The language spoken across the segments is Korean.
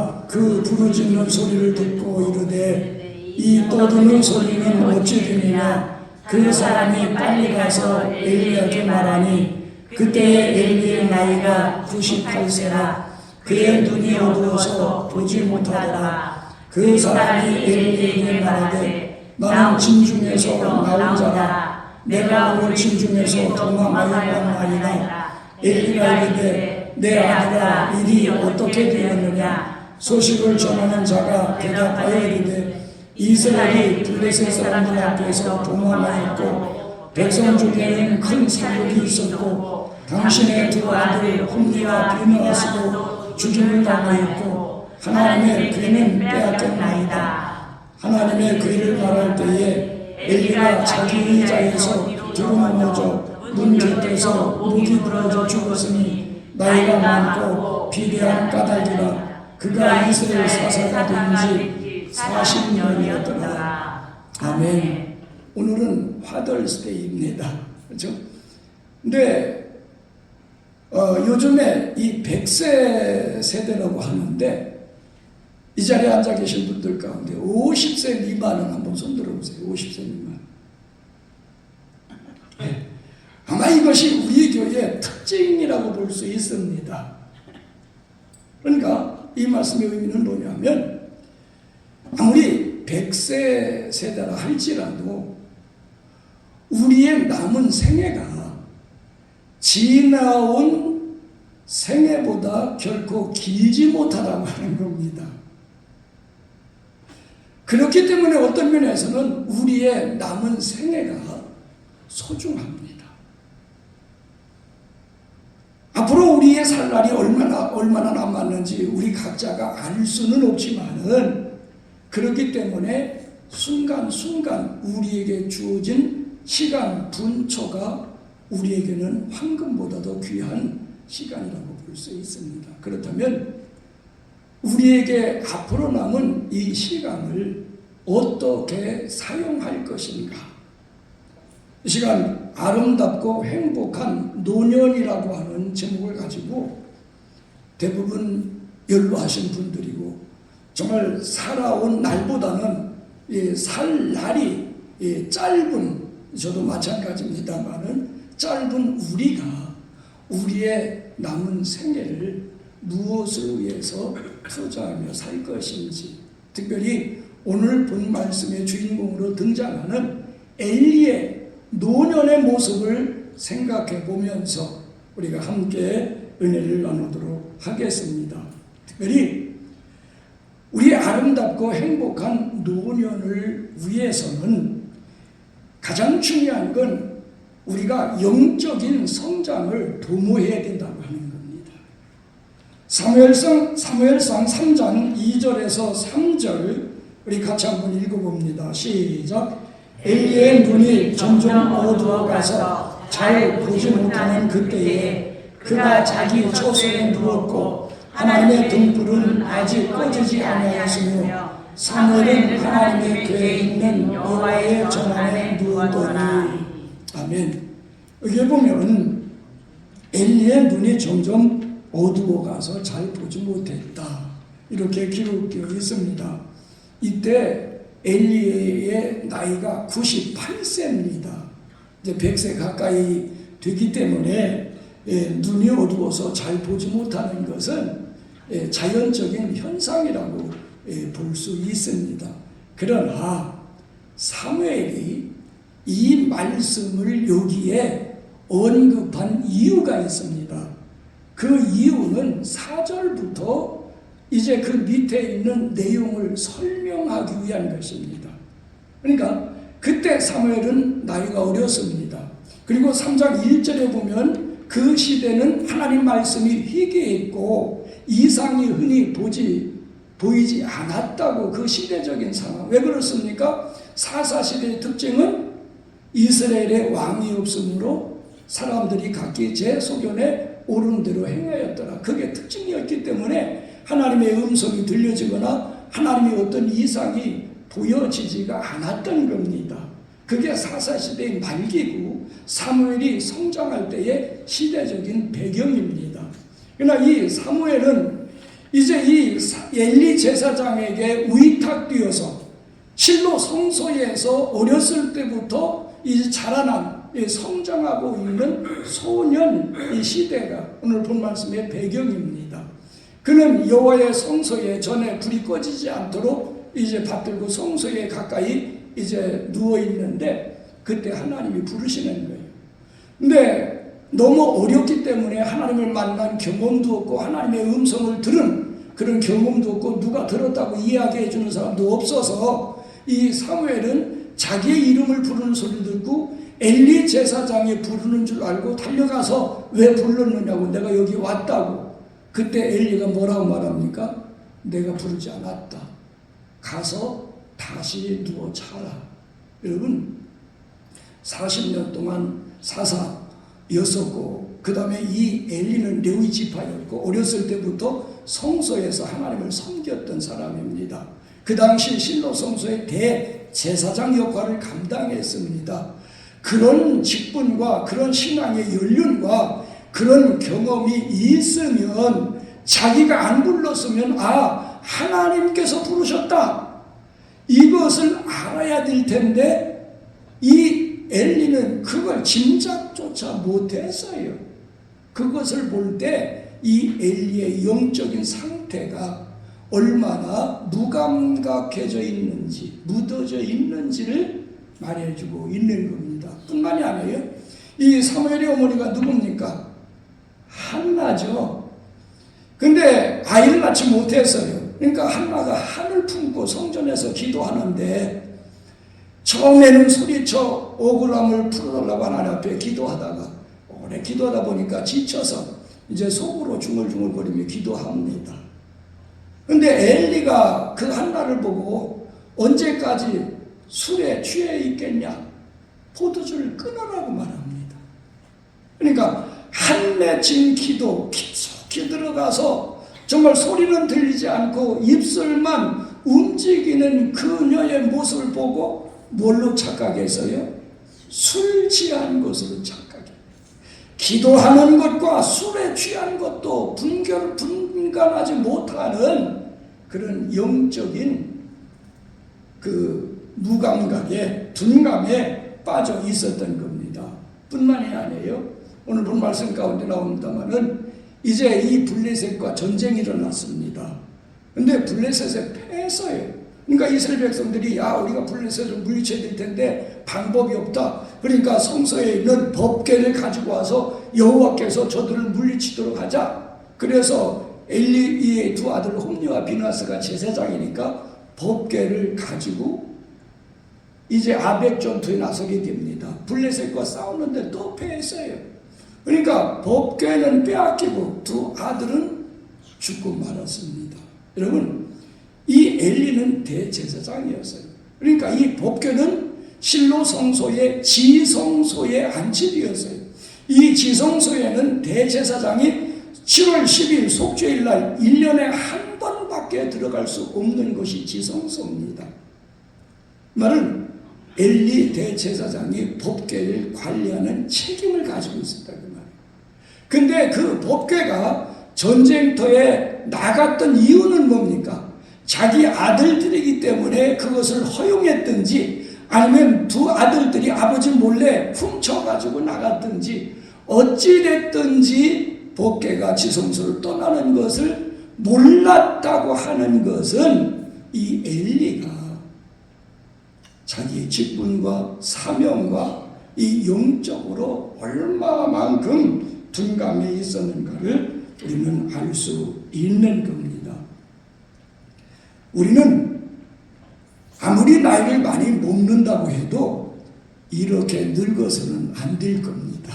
엘리야가 그 부르짖는 소리를 듣고 이르되 이 떠드는 소리는 어찌 들리냐. 그 사람이 빨리 가서 엘리야에게 말하니 그때에 엘리의 나이가 98세라 그의 눈이 어두워서 보지 못하더라. 그 사람이 엘리에게 말하되 나는 진중에서 나온 자라. 내가 오늘 진중에서 도망하였나이다. 엘리가 이르되 내 아들아 일이 어떻게 되었느냐. 소식을 전하는 자가 대답하여 이르되 이스라엘이 블레셋 사람들 앞에서 도망하였고 백성 중에는 큰 사륙이 있었고 당신의 두 아들 홈니와 비느하스도 죽임을 당하였고 하나님의 괴는 빼앗겼나이다. 하나님의 괴를 말할 때에 엘리가 자기 의자에서 두루넘어져 문 곁에서 목이 부러져 죽었으니 나이가 많고 비대한 까닭이라. 그가 이스라엘 사사가 된 지 40년이었더라. 아멘. 오늘은 화들스데이입니다. 그렇죠? 근데 요즘에 이 100세 세대라고 하는데 이 자리에 앉아 계신 분들 가운데 50세 미만은 한번 손 들어보세요. 50세 미만. 네. 아마 이것이 우리 교회의 특징이라고 볼 수 있습니다. 그러니까 이 말씀의 의미는 뭐냐면 아무리 100세 세대라 할지라도 우리의 남은 생애가 지나온 생애보다 결코 길지 못하다고 하는 겁니다. 그렇기 때문에 어떤 면에서는 우리의 남은 생애가 소중합니다. 앞으로 우리의 살 날이 얼마나 남았는지 우리 각자가 알 수는 없지만은 그렇기 때문에 순간순간 우리에게 주어진 시간 분초가 우리에게는 황금보다도 귀한 시간이라고 볼 수 있습니다. 그렇다면 우리에게 앞으로 남은 이 시간을 어떻게 사용할 것인가? 이 시간 아름답고 행복한 노년이라고 하는 제목을 가지고 대부분 연로하신 분들이고 정말 살아온 날보다는 살 날이 짧은, 저도 마찬가지입니다만은 짧은 우리가 우리의 남은 생애를 무엇을 위해서 투자하며 살 것인지, 특별히 오늘 본 말씀의 주인공으로 등장하는 엘리의 노년의 모습을 생각해 보면서 우리가 함께 은혜를 나누도록 하겠습니다. 특별히 우리 아름답고 행복한 노년을 위해서는 가장 중요한 건 우리가 영적인 성장을 도모해야 된다고 하는 겁니다. 사무엘상 3장 2절에서 3절 우리 같이 한번 읽어봅니다. 시작. 엘리의 눈이 점점 어두워가서 잘 보지 못하는 그때에 그가 자기 처소에 누웠고 하나님의 등불은 아직 꺼지지 아니하였으며 사무엘은 하나님의 궤에 있는 여호와의 전 안에 누우더니. 아멘. 여기 보면 엘리의 눈이 점점 어두워가서 잘 보지 못했다, 이렇게 기록되어 있습니다. 이때 엘리의 나이가 98세입니다. 이제 100세 가까이 되기 때문에 눈이 어두워서 잘 보지 못하는 것은 자연적인 현상이라고 볼 수 있습니다. 그러나 사무엘이 이 말씀을 여기에 언급한 이유가 있습니다. 그 이유는 4절부터 이제 그 밑에 있는 내용을 설명하기 위한 것입니다. 그러니까 그때 사무엘은 나이가 어렸습니다. 그리고 3장 1절에 보면 그 시대는 하나님 말씀이 희귀했고 이상이 흔히 보이지 않았다고, 그 시대적인 상황. 왜 그렇습니까? 사사시대의 특징은 이스라엘의 왕이 없으므로 사람들이 각기 제 소견에 옳은 대로 행하였더라. 그게 특징이었기 때문에 하나님의 음성이 들려지거나 하나님의 어떤 이상이 보여지지가 않았던 겁니다. 그게 사사시대의 말기고 사무엘이 성장할 때의 시대적인 배경입니다. 그러나 이 사무엘은 이제 이 엘리 제사장에게 위탁되어서 실로 성소에서 어렸을 때부터 이제 자라난 성장하고 있는 소년 이 시대가 오늘 본 말씀의 배경입니다. 그는 여호와의 성소에 전에 불이 꺼지지 않도록 이제 받들고 성소에 가까이 이제 누워 있는데 그때 하나님이 부르시는 거예요. 근데 너무 어렵기 때문에 하나님을 만난 경험도 없고 하나님의 음성을 들은 그런 경험도 없고 누가 들었다고 이야기해 주는 사람도 없어서 이 사무엘은 자기의 이름을 부르는 소리를 듣고 엘리 제사장이 부르는 줄 알고 달려가서 왜 불렀느냐고 내가 여기 왔다고. 그때 엘리가 뭐라고 말합니까? 내가 부르지 않았다. 가서 다시 누워 자라. 여러분 40년 동안 사사였었고 그 다음에 이 엘리는 레위 지파였고 어렸을 때부터 성소에서 하나님을 섬겼던 사람입니다. 그 당시 실로 성소의 대제사장 역할을 감당했습니다. 그런 직분과 그런 신앙의 연륜과 그런 경험이 있으면 자기가 안 불렀으면 하나님께서 부르셨다 이것을 알아야 될 텐데 이 엘리는 그걸 짐작조차 못했어요. 그것을 볼 때 이 엘리의 영적인 상태가 얼마나 무감각해져 있는지 묻어져 있는지를 말해주고 있는 겁니다. 뿐만이 아니에요. 이 사무엘의 어머니가 누굽니까? 한나죠. 근데 아이를 낳지 못했어요. 그러니까 한나가 한을 품고 성전에서 기도하는데 처음에는 소리쳐 억울함을 풀어달라고 하나님 앞에 기도하다가 오래 기도하다 보니까 지쳐서 이제 속으로 중얼중얼거리며 기도합니다. 근데 엘리가 그 한나를 보고 언제까지 술에 취해 있겠냐? 포도주를 끊으라고 말합니다. 그러니까 한맺힌 기도 깊숙이 들어가서 정말 소리는 들리지 않고 입술만 움직이는 그녀의 모습을 보고 뭘로 착각했어요? 술 취한 것으로 착각해요. 기도하는 것과 술에 취한 것도 분간하지 못하는 그런 영적인 그 무감각에 둔감에 빠져 있었던 겁니다. 뿐만이 아니에요. 오늘 본 말씀 가운데 나옵니다만은 이제 이 블레셋과 전쟁이 일어났습니다. 근데 블레셋에 패했어요. 그러니까 이스라엘 백성들이 우리가 블레셋을 물리쳐야 될 텐데 방법이 없다. 그러니까 성소에 있는 법궤를 가지고 와서 여호와께서 저들을 물리치도록 하자. 그래서 엘리의 두 아들 홈리와 비나스가 제사장이니까 법궤를 가지고 이제 아벡 전투에 나서게 됩니다. 블레셋과 싸우는데 또 패했어요. 그러니까 법궤는 빼앗기고 두 아들은 죽고 말았습니다. 여러분 이 엘리는 대제사장이었어요. 그러니까 이 법궤는 실로 성소의 지성소에 안치되었어요. 이 지성소에는 대제사장이 7월 10일 속죄일 날 1년에 한 번밖에 들어갈 수 없는 것이 지성소입니다. 말은 엘리 대제사장이 법궤를 관리하는 책임을 가지고 있었다 그 말이에요. 근데 그 법궤가 전쟁터에 나갔던 이유는 뭡니까? 자기 아들들이기 때문에 그것을 허용했든지 아니면 두 아들들이 아버지 몰래 훔쳐가지고 나갔든지 어찌됐든지 법궤가 지성소를 떠나는 것을 몰랐다고 하는 것은 이 엘리가 자기의 직분과 사명과 이 영적으로 얼마만큼 둔감해 있었는가를 우리는 알 수 있는 겁니다. 우리는 아무리 나이를 많이 먹는다고 해도 이렇게 늙어서는 안 될 겁니다.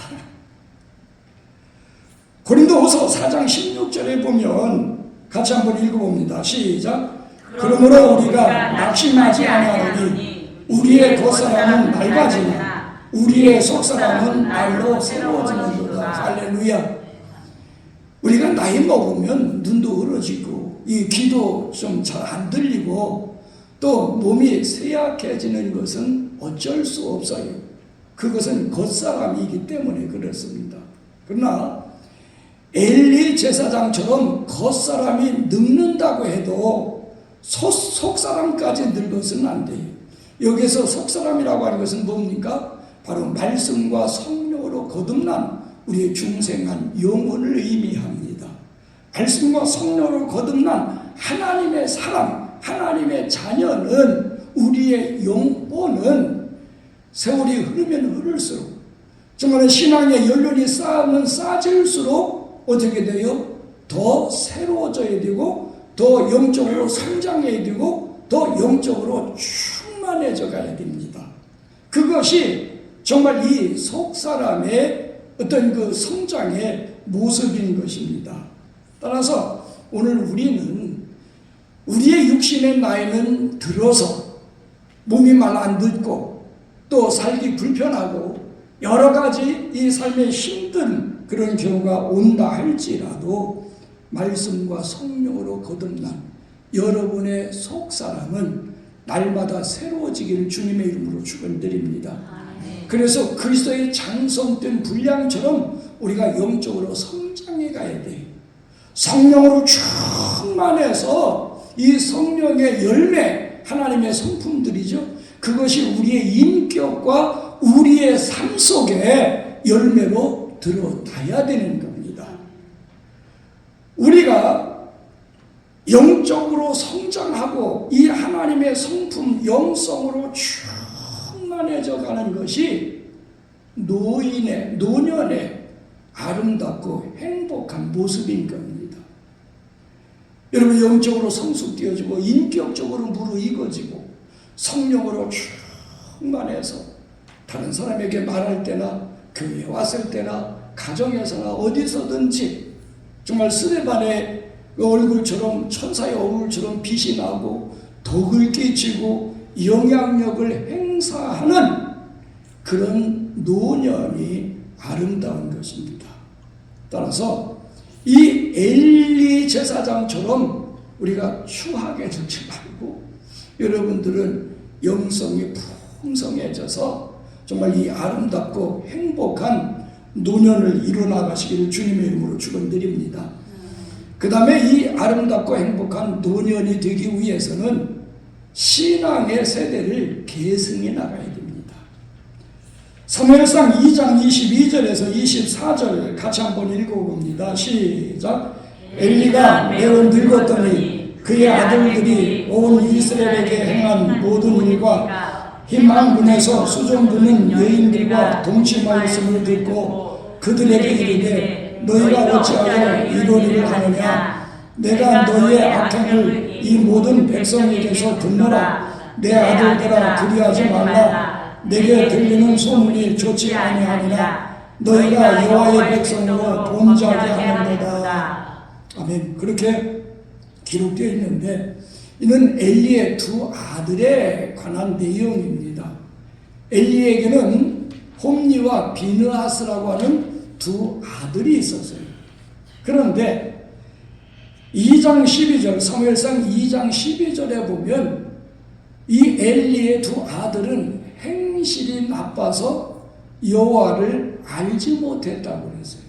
고린도후서 4장 16절에 보면 같이 한번 읽어봅니다. 시작. 그러므로 우리가 낙심하지 아니하노니 우리의 겉사람은 낡아지나 우리의 속사람은 날로 새로워지는도다. 할렐루야. 우리가 나이 먹으면 눈도 어려지고 이 귀도 좀 잘 안 들리고 또 몸이 쇠약해지는 것은 어쩔 수 없어요. 그것은 겉사람이기 때문에 그렇습니다. 그러나 엘리 제사장처럼 겉사람이 늙는다고 해도 속사람까지 늙어서는 안 돼요. 여기서 속사람이라고 하는 것은 뭡니까? 바로 말씀과 성령으로 거듭난 우리의 중생한 영혼을 의미합니다. 말씀과 성령으로 거듭난 하나님의 사람, 하나님의 자녀는 우리의 영혼은 세월이 흐르면 흐를수록 정말 신앙의 연륜이 쌓으면 쌓일수록 어떻게 돼요? 더 새로워져야 되고 더 영적으로 성장해야 되고 더 영적으로 충만해져 가야 됩니다. 그것이 정말 이 속사람의 어떤 그 성장의 모습인 것입니다. 따라서 오늘 우리는 우리의 육신의 나이는 들어서 몸이 말 안 듣고 또 살기 불편하고 여러 가지 이 삶에 힘든 그런 경우가 온다 할지라도 말씀과 성령으로 거듭난 여러분의 속사람은 날마다 새로워지기를 주님의 이름으로 축원드립니다. 그래서 그리스도의 장성된 분량처럼 우리가 영적으로 성장해 가야 돼요. 성령으로 충만해서 이 성령의 열매, 하나님의 성품들이죠. 그것이 우리의 인격과 우리의 삶 속에 열매로 드러나야 되는 겁니다. 우리가 영적으로 성장하고 이 하나님의 성품, 영성으로 충만해져 가는 것이 노년의 아름답고 행복한 모습인 겁니다. 여러분, 영적으로 성숙되어지고 인격적으로 무르익어지고 성령으로 충만해서 다른 사람에게 말할 때나 교회에 왔을 때나 가정에서나 어디서든지 정말 스데반의 얼굴처럼 천사의 얼굴처럼 빛이 나고 덕을 끼치고 영향력을 행사하는 그런 노년이 아름다운 것입니다. 따라서 이 엘리 제사장처럼 우리가 추하게 되지 말고 여러분들은 영성이 풍성해져서 정말 이 아름답고 행복한 노년을 이루어나가시기를 주님의 이름으로 축원드립니다. 그 다음에 이 아름답고 행복한 노년이 되기 위해서는 신앙의 세대를 계승해 나가야 됩니다. 사무엘상 2장 22절에서 24절 같이 한번 읽어봅니다. 시작. 엘리가 매우 늙었더니 그의 아들들이 온 이스라엘에게 행한 모든 일과 희망문에서 수종드는 여인들과 동침하였음을 듣고 그들에게 이르되 너희가 어찌하여 이런 일을 하느냐. 내가 너희의 악행을 이 모든 백성에게서 듣노라. 내 아들들아 그리하지 말라. 내게 들리는 소문이 좋지 아니하니라. 너희가 여호와의 백성으로 범죄하게 하는도다. 아멘. 그렇게 기록되어 있는데 이는 엘리의 두 아들에 관한 내용입니다. 엘리에게는 홈니와 비느하스라고 하는 두 아들이 있었어요. 그런데 2장 12절 사무엘상 2장 12절에 보면 이 엘리의 두 아들은 행실이 나빠서 여호와를 알지 못했다고 그랬어요.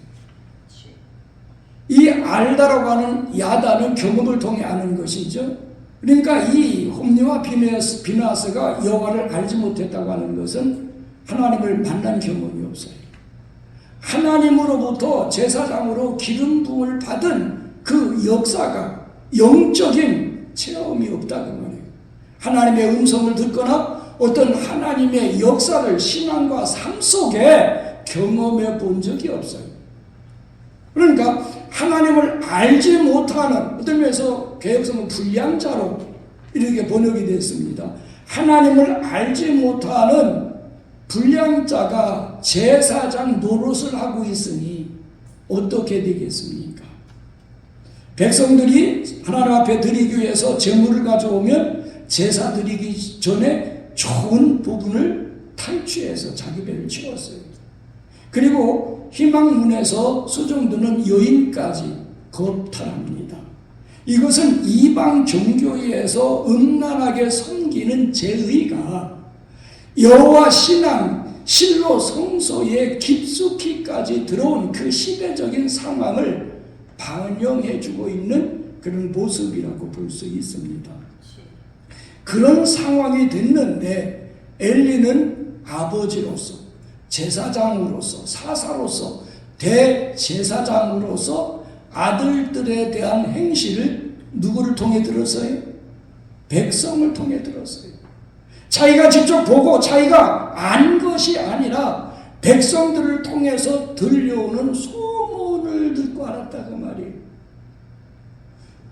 이 알다라고 하는 야다는 경험을 통해 아는 것이죠. 그러니까 이 홈니와 비느하스가 여호와를 알지 못했다고 하는 것은 하나님을 만난 경험이 없어요. 하나님으로부터 제사장으로 기름 부음을 받은 그 역사가 영적인 체험이 없다고 말해요. 하나님의 음성을 듣거나 어떤 하나님의 역사를 신앙과 삶 속에 경험해 본 적이 없어요. 그러니까 하나님을 알지 못하는, 어떤 면에서 개혁성은 불량자로 이렇게 번역이 됐습니다. 하나님을 알지 못하는 불량자가 제사장 노릇을 하고 있으니 어떻게 되겠습니까? 백성들이 하나님 앞에 드리기 위해서 제물을 가져오면 제사 드리기 전에 좋은 부분을 탈취해서 자기 배를 채웠어요. 그리고 희망문에서 수종드는 여인까지 겁탈합니다. 이것은 이방 종교에서 음란하게 섬기는 제의가 여호와 신앙, 실로 성소에 깊숙이까지 들어온 그 시대적인 상황을 반영해주고 있는 그런 모습이라고 볼 수 있습니다. 그런 상황이 됐는데 엘리는 아버지로서, 제사장으로서, 사사로서, 대제사장으로서 아들들에 대한 행실을 누구를 통해 들었어요? 백성을 통해 들었어요. 자기가 직접 보고 자기가 안 것이 아니라 백성들을 통해서 들려오는 소문을 듣고 알았다 그 말이에요.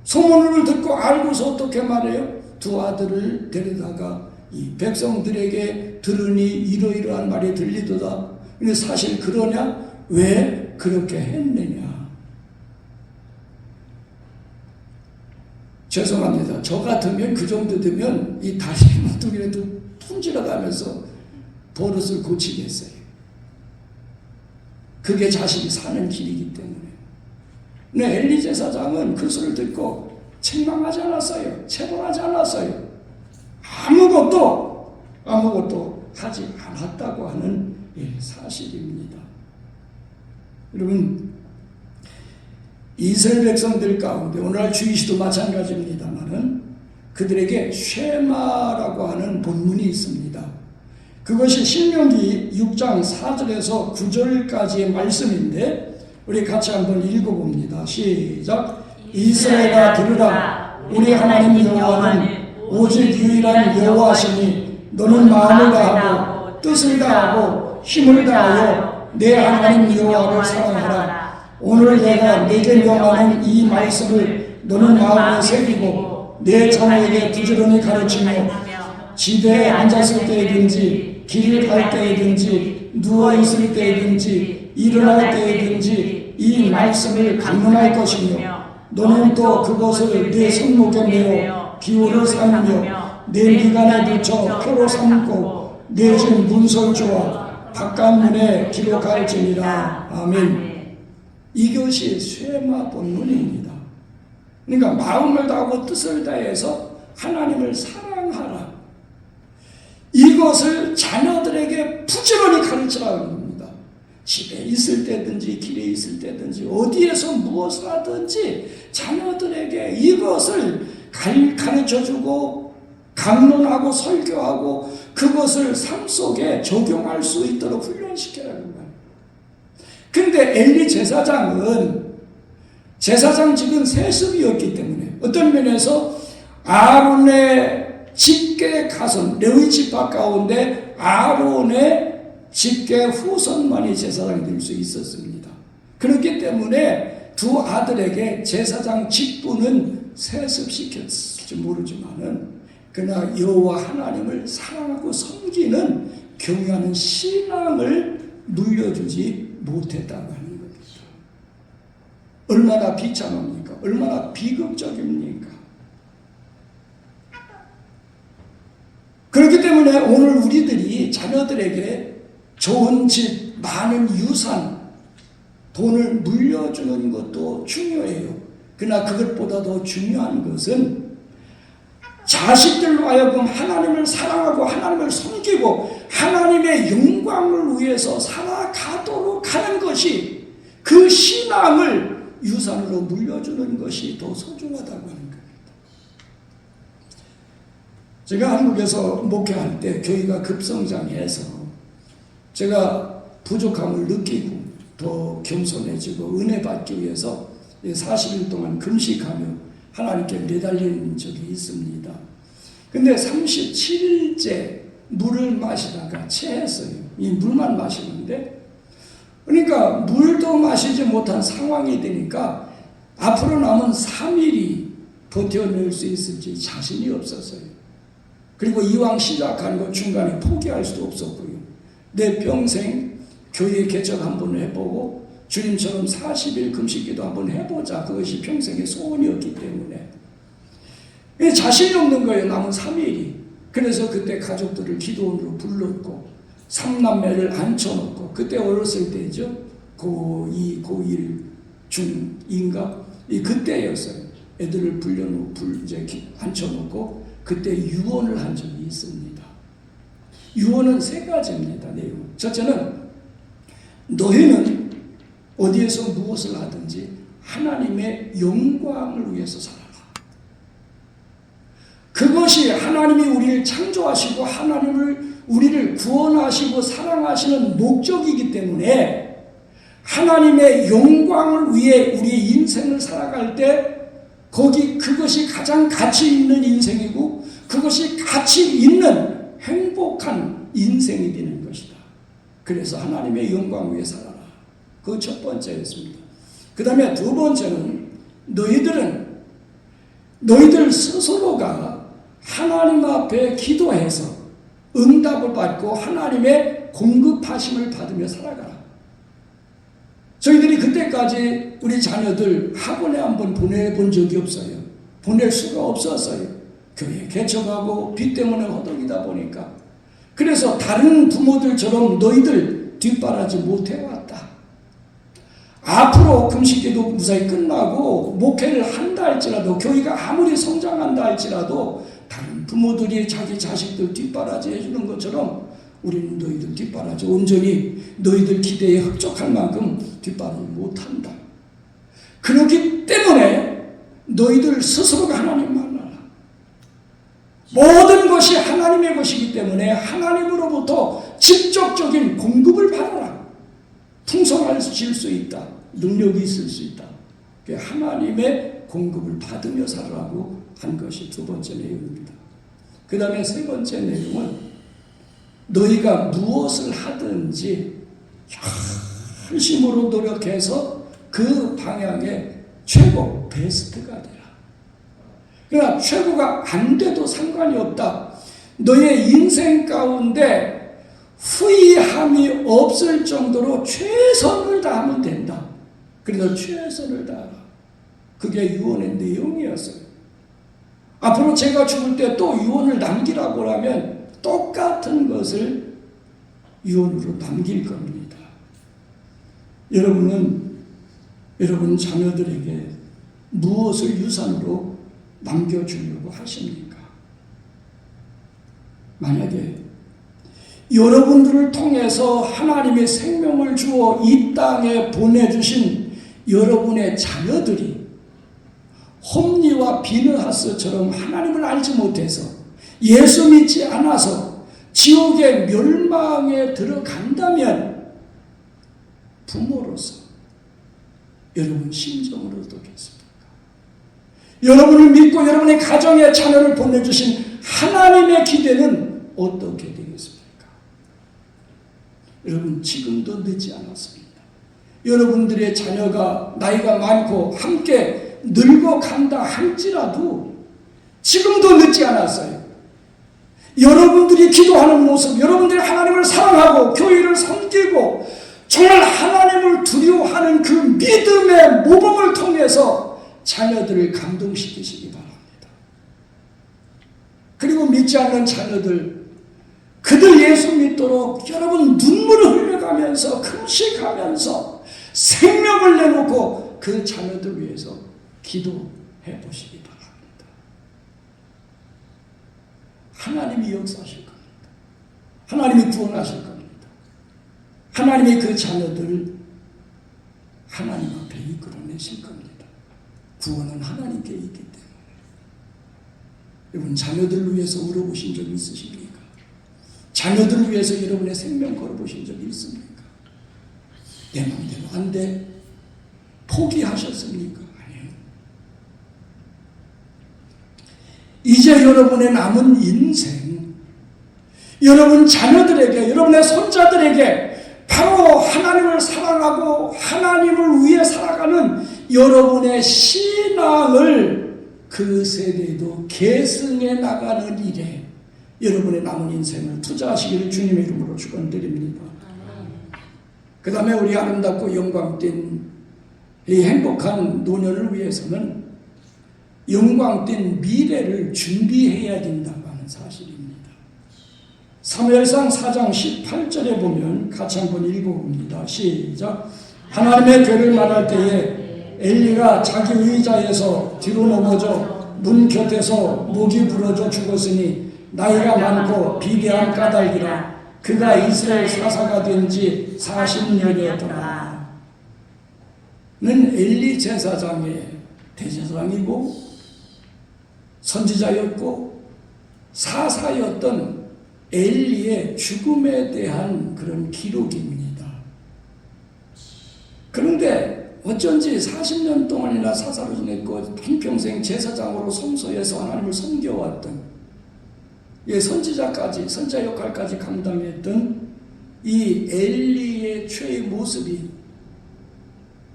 소문을 듣고 알고서 어떻게 말해요? 두 아들을 데려다가 이 백성들에게 들으니 이러이러한 말이 들리도다. 근데 사실 그러냐? 왜 그렇게 했느냐? 죄송합니다. 저 같으면 그 정도 되면 이 다리 문둥이라도 품질러가면서 버릇을 고치겠어요. 그게 자식이 사는 길이기 때문에. 근데 엘리 제사장은 그 소리를 듣고 책망하지 않았어요. 체벌하지 않았어요. 아무것도 하지 않았다고 하는 사실입니다. 여러분, 이스라엘 백성들 가운데 오늘날 주이시도 마찬가지입니다만은 그들에게 쉐마라고 하는 본문이 있습니다. 그것이 신명기 6장 4절에서 9절까지의 말씀인데 우리 같이 한번 읽어봅니다. 시작. 이스라엘아 들으라. 우리 하나님 여호와는 오직 유일한 여호와시니 너는 마음을 다하고 뜻을 다하고 힘을 다하여 내 하나님 여호와를 사랑하라. 오늘 내가 내게 명하는 이 말씀을 너는 마음에 새기고 내 자녀에게 부지런히 가르치며 집에 앉았을 때든지 길을 갈 때든지 누워있을 때든지 일어날 때든지 이 말씀을 강론할 것이며 너는 또 그것을 내 손목에 메어 기호를 삼으며 내 미간에 붙여 표로 삼고 내 집 문설주와 바깥문에 기록할지니라. 아멘. 이것이 쉐마 본문입니다. 그러니까 마음을 다하고 뜻을 다해서 하나님을 사랑하라. 이것을 자녀들에게 부지런히 가르치라는 겁니다. 집에 있을 때든지 길에 있을 때든지 어디에서 무엇을 하든지 자녀들에게 이것을 가르쳐주고 강론하고 설교하고 그것을 삶 속에 적용할 수 있도록 훈련시키라는 거예요. 근데 엘리 제사장은 제사장직은 세습이었기 때문에 어떤 면에서 아론의 직계 가손, 레위 지파 가운데 아론의 직계 후손만이 제사장이 될 수 있었습니다. 그렇기 때문에 두 아들에게 제사장 직분은 세습시켰을지 모르지만은 그러나 여호와 하나님을 사랑하고 섬기는 경외하는 신앙을 물려주지 못했다고 하는 겁니다. 얼마나 비참합니까? 얼마나 비극적입니까? 그렇기 때문에 오늘 우리들이 자녀들에게 좋은 집, 많은 유산, 돈을 물려주는 것도 중요해요. 그러나 그것보다 더 중요한 것은 자식들로 하여금 하나님을 사랑하고 하나님을 섬기고 하나님의 영광을 위해서 살아가도록 하는 것이 그 신앙을 유산으로 물려주는 것이 더 소중하다고 하는 겁니다. 제가 한국에서 목회할 때 교회가 급성장해서 제가 부족함을 느끼고 더 겸손해지고 은혜 받기 위해서 40일 동안 금식하며 하나님께 매달린 적이 있습니다. 근데 37일째 물을 마시다가 체했어요. 이 물만 마시는데 그러니까 물도 마시지 못한 상황이 되니까 앞으로 남은 3일이 버텨낼 수 있을지 자신이 없었어요. 그리고 이왕 시작한 거 중간에 포기할 수도 없었고요. 내 평생 교회 개척 한번 해보고 주님처럼 40일 금식기도 한번 해보자. 그것이 평생의 소원이었기 때문에 자신이 없는 거예요. 남은 3일이. 그래서 그때 가족들을 기도원으로 불렀고 3남매를 앉혀놓고 그때 어렸을 때죠. 고2, 고1, 중2인가? 그때였어요. 애들을 이제 앉혀놓고 그때 유언을 한 적이 있습니다. 유언은 3가지입니다. 내용. 첫째는 너희는 어디에서 무엇을 하든지 하나님의 영광을 위해서 살아라. 그것이 하나님이 우리를 창조하시고 우리를 구원하시고 사랑하시는 목적이기 때문에 하나님의 영광을 위해 우리의 인생을 살아갈 때 그것이 가장 가치 있는 인생이고 그것이 가치 있는 행복한 인생이 되는 것이다. 그래서 하나님의 영광 위해 살아라. 그 첫 번째였습니다. 그 다음에 두 번째는 너희들 스스로가 하나님 앞에 기도해서 응답을 받고 하나님의 공급하심을 받으며 살아가라. 저희들이 그때까지 우리 자녀들 학원에 한번 보내본 적이 없어요. 보낼 수가 없었어요. 교회 개척하고 빚 때문에 허덕이다 보니까. 그래서 다른 부모들처럼 너희들 뒷바라지 못해왔다. 앞으로 금식기도 무사히 끝나고 목회를 한다 할지라도 교회가 아무리 성장한다 할지라도 다른 부모들이 자기 자식들 뒷바라지 해주는 것처럼 우리는 너희들 뒷바라지 온전히 너희들 기대에 흡족할 만큼 뒷바라지 못한다. 그렇기 때문에 너희들 스스로가 하나님 만나라. 모든 것이 하나님의 것이기 때문에 하나님으로부터 직접적인 공급을 받아라. 풍성해질 수 있다. 능력이 있을 수 있다. 하나님의 공급을 받으며 살아라고 한 것이 두 번째 내용입니다. 그 다음에 세 번째 내용은 너희가 무엇을 하든지 열심으로 노력해서 그 방향에 최고 베스트가 되라. 그러나 최고가 안 돼도 상관이 없다. 너의 인생 가운데 후회함이 없을 정도로 최선을 다하면 된다. 그래서 최선을 다하라. 그게 유언의 내용이었어요. 앞으로 제가 죽을 때 또 유언을 남기라고 하면 똑같은 것을 유언으로 남길 겁니다. 여러분 자녀들에게 무엇을 유산으로 남겨주려고 하십니까? 만약에 여러분들을 통해서 하나님의 생명을 주어 이 땅에 보내주신 여러분의 자녀들이 홈리와 비느하스처럼 하나님을 알지 못해서 예수 믿지 않아서 지옥의 멸망에 들어간다면 부모로서 여러분 심정을 어떻겠습니까? 여러분을 믿고 여러분의 가정에 자녀를 보내주신 하나님의 기대는 어떻게 되겠습니까? 여러분 지금도 늦지 않았습니다. 여러분들의 자녀가 나이가 많고 함께 늙어간다 할지라도 지금도 늦지 않았어요. 여러분들이 기도하는 모습, 여러분들이 하나님을 사랑하고 교회를 섬기고 정말 하나님을 두려워하는 그 믿음의 모범을 통해서 자녀들을 감동시키시기 바랍니다. 그리고 믿지 않는 자녀들, 그들 예수 믿도록 여러분 눈물을 흘려가면서 금식하면서 생명을 내놓고 그 자녀들 위해서 기도해 보시기 바랍니다. 하나님이 역사하실 겁니다. 하나님이 구원하실 겁니다. 하나님이 그 자녀들을 하나님 앞에 이끌어내실 겁니다. 구원은 하나님께 있기 때문에. 여러분 자녀들을 위해서 울어보신 적이 있으십니까? 자녀들을 위해서 여러분의 생명 걸어보신 적이 있습니까? 내 마음대로 안 돼. 포기하셨습니까? 아니요. 이제 여러분의 남은 인생, 여러분 자녀들에게, 여러분의 손자들에게 바로 하나님을 사랑하고 하나님을 위해 살아가는 여러분의 신앙을 그 세대에도 계승해 나가는 일에 여러분의 남은 인생을 투자하시기를 주님의 이름으로 축원드립니다. 그 다음에 우리 아름답고 영광된 이 행복한 노년을 위해서는 영광된 미래를 준비해야 된다고 하는 사실입니다. 사무엘상 4장 18절에 보면 같이 한번 읽어봅니다. 시작. 하나님의 죄를 말할 때에 엘리가 자기 의자에서 뒤로 넘어져 문 곁에서 목이 부러져 죽었으니 나이가 많고 비대한 까닭이라 그가 이스라엘 사사가 된 지 40년이었더라. 엘리 제사장의 대제사장이고 선지자였고 사사였던 엘리의 죽음에 대한 그런 기록입니다. 그런데 어쩐지 40년 동안이나 사사로 지냈고 한평생 제사장으로 성소에서 하나님을 섬겨왔던 선지자까지, 선지자 역할까지 감당했던 이 엘리의 죄의 모습이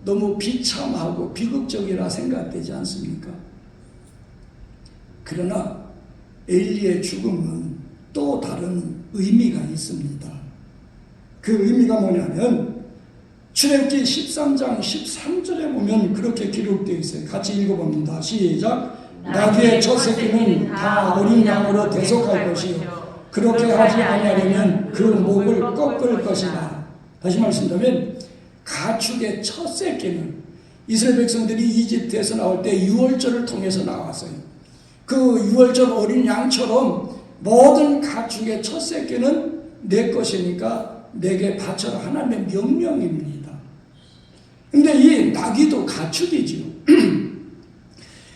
너무 비참하고 비극적이라 생각되지 않습니까? 그러나 엘리의 죽음은 또 다른 의미가 있습니다. 그 의미가 뭐냐면 출애굽기 13장 13절에 보면 그렇게 기록되어 있어요. 같이 읽어봅니다. 시작. 나귀의 첫 새끼는 다 어린 양으로 대속할 것이요 그렇게 하지 아니하려면 그 목을 꺾을 것이다. 다시 말씀드리면 가축의 첫 새끼는 이스라엘 백성들이 이집트에서 나올 때 유월절을 통해서 나왔어요. 그 유월절 어린 양처럼 모든 가축의 첫 새끼는 내 것이니까 내게 바쳐라. 하나님의 명령입니다. 근데 이 나귀도 가축이지요.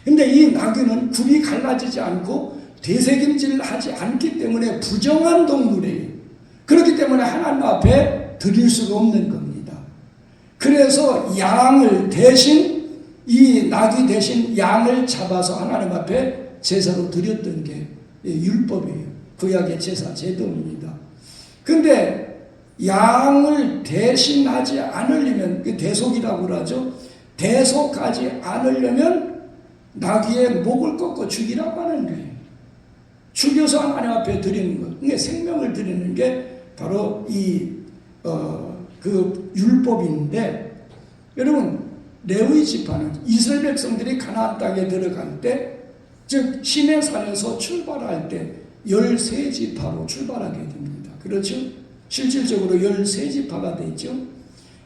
근데 이 나귀는 굽이 갈라지지 않고 되새김질을 하지 않기 때문에 부정한 동물이에요. 그렇기 때문에 하나님 앞에 드릴 수가 없는 겁니다. 그래서 양을 대신, 이 나귀 대신 양을 잡아서 하나님 앞에 제사로 드렸던 게 율법이에요. 구약의 제사 제도입니다. 근데 양을 대신하지 않으려면, 대속이라고 그러죠. 대속하지 않으려면 나귀의 목을 꺾어 죽이라고 하는 거예요. 죽여서 하나님 앞에 드리는 것. 그러니까 생명을 드리는 게 바로 그 율법인데, 여러분, 레위 지파는 이스라엘 백성들이 가나안 땅에 들어갈 때, 즉 시내산에서 출발할 때 13지파로 출발하게 됩니다. 그렇죠? 실질적으로 13지파가 되죠.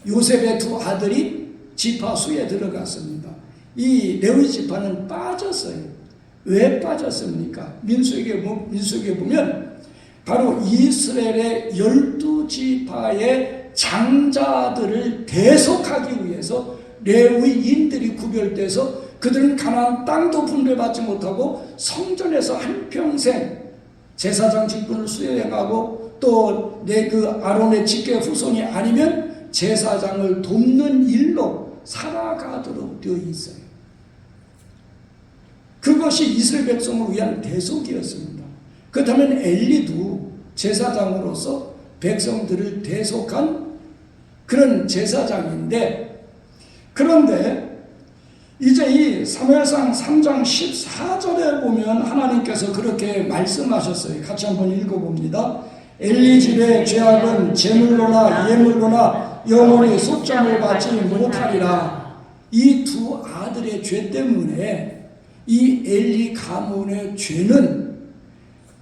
요셉의 두 아들이 지파수에 들어갔습니다. 이 레위 지파는 빠졌어요. 왜 빠졌습니까? 민수기에 보면 바로 이스라엘의 12지파의 장자들을 대속하기 위해서 레위인들이 구별돼서 그들은 가나안 땅도 분배받지 못하고 성전에서 한평생 제사장 직분을 수행하고 또 내 그 아론의 직계 후손이 아니면 제사장을 돕는 일로 살아가도록 되어 있어요. 그것이 이스라엘 백성을 위한 대속이었습니다. 그렇다면 엘리도 제사장으로서 백성들을 대속한 그런 제사장인데, 그런데 이제 이 사무엘상 3장 14절에 보면 하나님께서 그렇게 말씀하셨어요. 같이 한번 읽어봅니다. 엘리 집의 죄악은 제물로나 예물로나 영원히 속죄를 받지 못하리라. 이 두 아들의 죄 때문에 이 엘리 가문의 죄는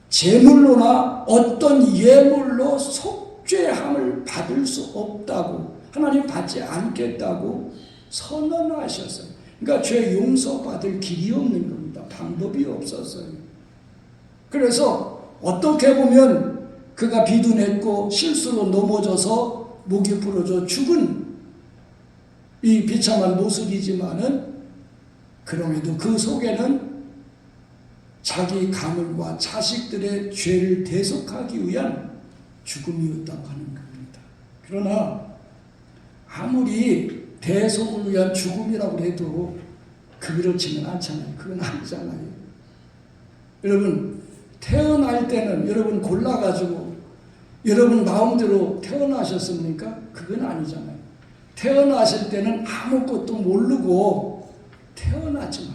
제물로나 어떤 예물로 속죄함을 받을 수 없다고, 하나님 받지 않겠다고 선언하셨어요. 그러니까 죄 용서받을 길이 없는 겁니다. 방법이 없었어요. 그래서 어떻게 보면 그가 비둔했고 실수로 넘어져서 목이 부러져 죽은 이 비참한 모습이지만은, 그럼에도 그 속에는 자기 가문과 자식들의 죄를 대속하기 위한 죽음이었다고 하는 겁니다. 그러나 아무리 대속을 위한 죽음이라고 해도 그렇지는 않잖아요. 그건 아니잖아요. 여러분, 태어날 때는 여러분 골라가지고 여러분 마음대로 태어나셨습니까? 그건 아니잖아요. 태어나실 때는 아무것도 모르고 태어났지만,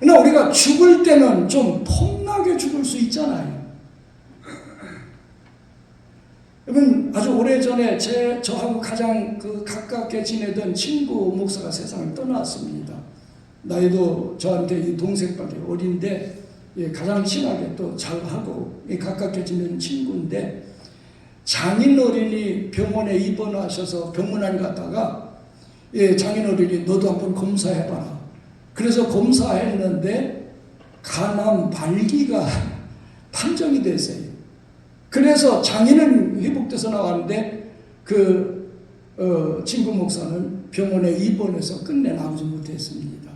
그러나 우리가 죽을 때는 좀 폼나게 죽을 수 있잖아요. 여러분, 아주 오래전에 저하고 가장 가깝게 지내던 친구 목사가 세상을 떠났습니다. 나이도 저한테 동생밖에 어린데, 가장 친하게 또 잘하고 가깝게 지내는 친구인데, 장인어른이 병원에 입원하셔서 병문안 갔다가 장인어른이 너도 한번 검사해봐라. 그래서 검사했는데 간암 말기가 판정이 됐어요. 그래서 장인은 회복돼서 나왔는데 친구 목사는 병원에 입원해서 끝내 나오지 못했습니다.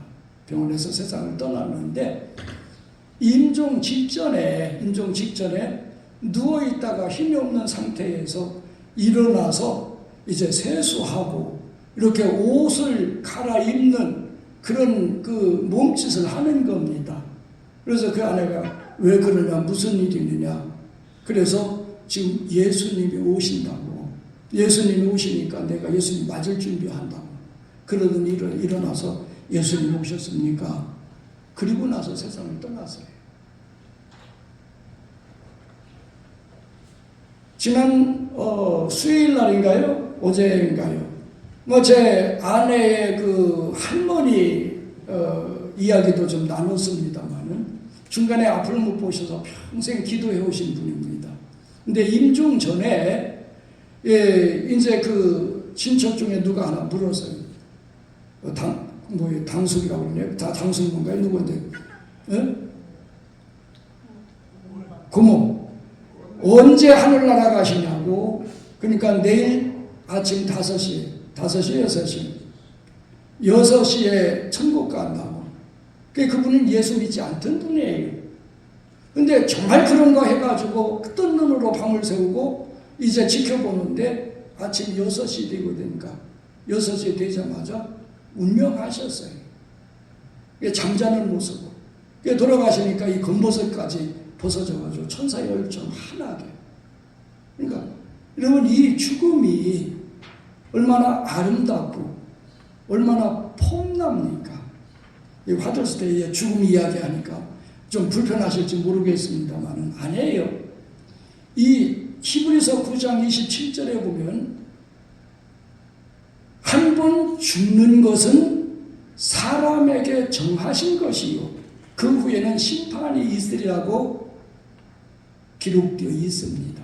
병원에서 세상을 떠났는데 임종 직전에 누워있다가 힘이 없는 상태에서 일어나서 이제 세수하고 이렇게 옷을 갈아입는 그런 그 몸짓을 하는 겁니다. 그래서 그 아내가 왜 그러냐, 무슨 일이 있느냐. 그래서 지금 예수님이 오신다고. 예수님이 오시니까 내가 예수님 맞을 준비한다고. 그러더니 일어나서 예수님 오셨습니까? 그리고 나서 세상을 떠났어요. 지난 수요일 날인가요? 어제인가요? 제 아내의 그 할머니 이야기도 좀 나눴습니다만은 중간에 앞을 못 보셔서 평생 기도해 오신 분입니다. 근데 임종 전에 이제 그 친척 중에 누가 하나 물었어요. 당숙이라고 그러네요. 다 당숙인가요? 누구인데? 고모. 언제 하늘나라 가시냐고. 그러니까 내일 아침 5시에 6시 6시에 천국 간다고. 그분은 예수 믿지 않던 분이에요. 근데 정말 그런가 해가지고 뜬 눈으로 밤을 새우고 이제 지켜보는데 아침 6시 되거든요. 6시 되자마자 운명하셨어요. 잠자는 모습으로. 돌아가시니까 이 겉모습까지 벗어져가지고 천사의 얼처럼 환하게. 그러니까 여러분, 이 죽음이 얼마나 아름답고 얼마나 폼납니까? 이 화들스데이에 죽음 이야기하니까 좀 불편하실지 모르겠습니다만 아니에요. 이 히브리서 9장 27절에 보면 한 번 죽는 것은 사람에게 정하신 것이요 그 후에는 심판이 있으리라고 기록되어 있습니다.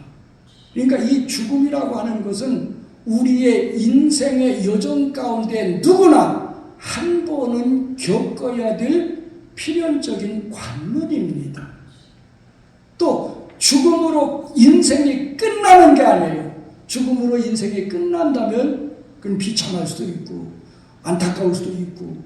그러니까 이 죽음이라고 하는 것은 우리의 인생의 여정 가운데 누구나 한 번은 겪어야 될 필연적인 관문입니다. 또 죽음으로 인생이 끝나는 게 아니에요. 죽음으로 인생이 끝난다면 그건 비참할 수도 있고 안타까울 수도 있고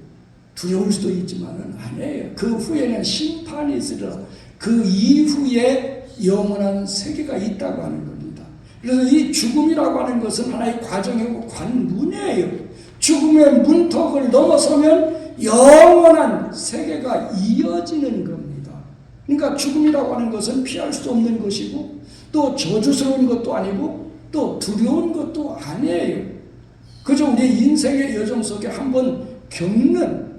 두려울 수도 있지만은 아니에요. 그 후에는 심판이 있으리라. 그 이후에 영원한 세계가 있다고 하는 겁니다. 그래서 이 죽음이라고 하는 것은 하나의 과정이고 관문이에요. 죽음의 문턱을 넘어서면 영원한 세계가 이어지는 겁니다. 그러니까 죽음이라고 하는 것은 피할 수 없는 것이고 또 저주스러운 것도 아니고 또 두려운 것도 아니에요. 그저 우리 인생의 여정 속에 한번 겪는,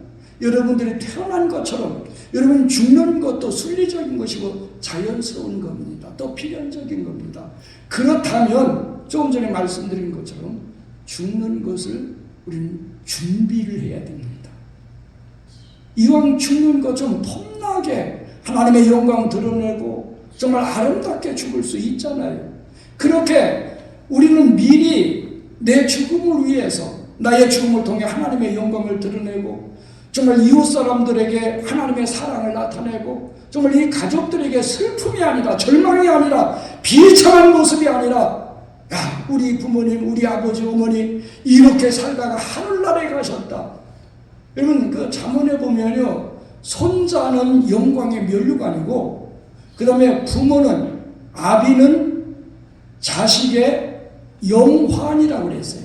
여러분들이 태어난 것처럼 여러분 죽는 것도 순리적인 것이고 자연스러운 겁니다. 또 필연적인 겁니다. 그렇다면 조금 전에 말씀드린 것처럼 죽는 것을 우리는 준비를 해야 됩니다. 이왕 죽는 것 좀 폼나게 하나님의 영광 드러내고 정말 아름답게 죽을 수 있잖아요. 그렇게 우리는 미리 내 죽음을 위해서, 나의 죽음을 통해 하나님의 영광을 드러내고 정말 이웃 사람들에게 하나님의 사랑을 나타내고 정말 이 가족들에게 슬픔이 아니라 절망이 아니라 비참한 모습이 아니라 야, 우리 부모님, 우리 아버지, 어머니 이렇게 살다가 하늘나라에 가셨다. 여러분 그 잠언에 보면요, 손자는 영광의 면류관이고 그 다음에 부모는, 아비는 자식의 영환이라고 그랬어요.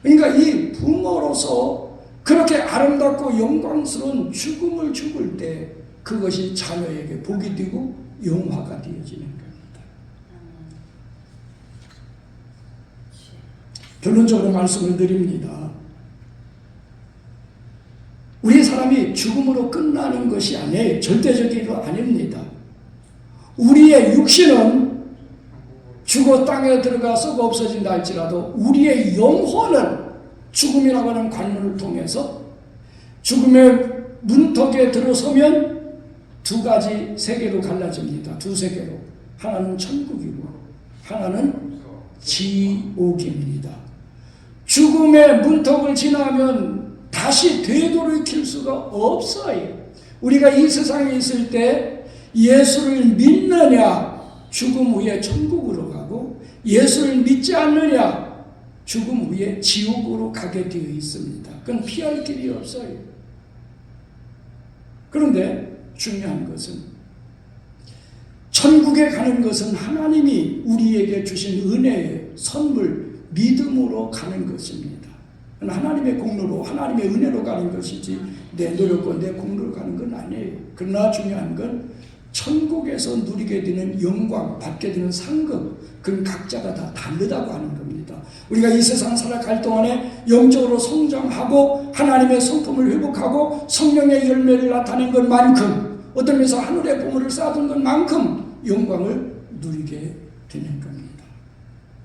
그러니까 이 부모로서 그렇게 아름답고 영광스러운 죽음을 죽을 때 그것이 자녀에게 복이 되고 영화가 되어지는 겁니다. 결론적으로 말씀을 드립니다. 우리 사람이 죽음으로 끝나는 것이 아니에요. 절대적인 거 아닙니다. 우리의 육신은 죽어 땅에 들어가 썩어 없어진다 할지라도 우리의 영혼은 죽음이라고 하는 관문을 통해서 죽음의 문턱에 들어서면 두 가지 세계로 갈라집니다. 두 세계로. 하나는 천국이고 하나는 지옥입니다. 죽음의 문턱을 지나면 다시 되돌이킬 수가 없어요. 우리가 이 세상에 있을 때 예수를 믿느냐 죽음 후에 천국으로 가고, 예수를 믿지 않느냐 죽음 후에 지옥으로 가게 되어 있습니다. 그건 피할 길이 없어요. 그런데 중요한 것은 천국에 가는 것은 하나님이 우리에게 주신 은혜의 선물, 믿음으로 가는 것입니다. 하나님의 공로로, 하나님의 은혜로 가는 것이지 내 노력과 내 공로로 가는 건 아니에요. 그러나 중요한 건 천국에서 누리게 되는 영광, 받게 되는 상급, 그건 각자가 다 다르다고 하는 겁니다. 우리가 이 세상 살아갈 동안에 영적으로 성장하고 하나님의 성품을 회복하고 성령의 열매를 나타낸 것만큼, 어떤 면에서 하늘의 보물을 쌓아둔 것만큼 영광을 누리게 되는 겁니다.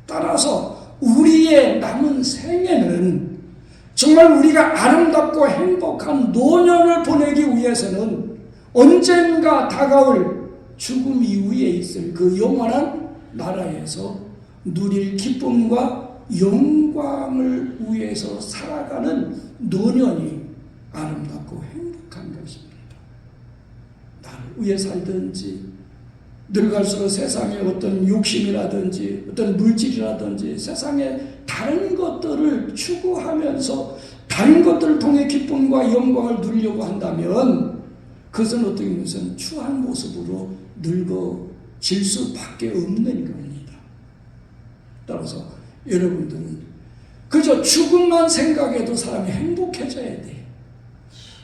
따라서 우리의 남은 생애는 정말 우리가 아름답고 행복한 노년을 보내기 위해서는 언젠가 다가올 죽음 이후에 있을 그 영원한 나라에서 누릴 기쁨과 영광을 위해서 살아가는 노년이 아름답고 행복한 것입니다. 나를 위해 살든지 늙을수록 세상의 어떤 욕심이라든지 어떤 물질이라든지 세상의 다른 것들을 추구하면서 다른 것들을 통해 기쁨과 영광을 누리려고 한다면 그것은 어떻게 보면 추한 모습으로 늙어질 수밖에 없는 겁니다. 따라서 여러분들은 그저 죽음만 생각해도 사람이 행복해져야 돼요.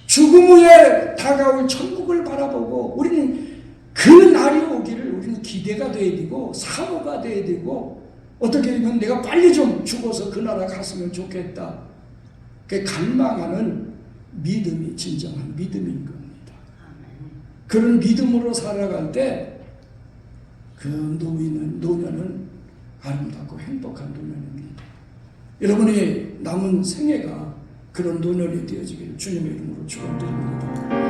죽음 후에 다가올 천국을 바라보고 우리는 그 날이 오기를 우리는 기대가 돼야 되고 사모가 돼야 되고 어떻게 되면 내가 빨리 좀 죽어서 그 나라 갔으면 좋겠다. 그 갈망하는 믿음이 진정한 믿음인 겁니다. 그런 믿음으로 살아갈 때 그 노년은 아름답고 행복한 노년입니다. 여러분의 남은 생애가 그런 노년이 되어지기를 주님의 이름으로 축원드립니다.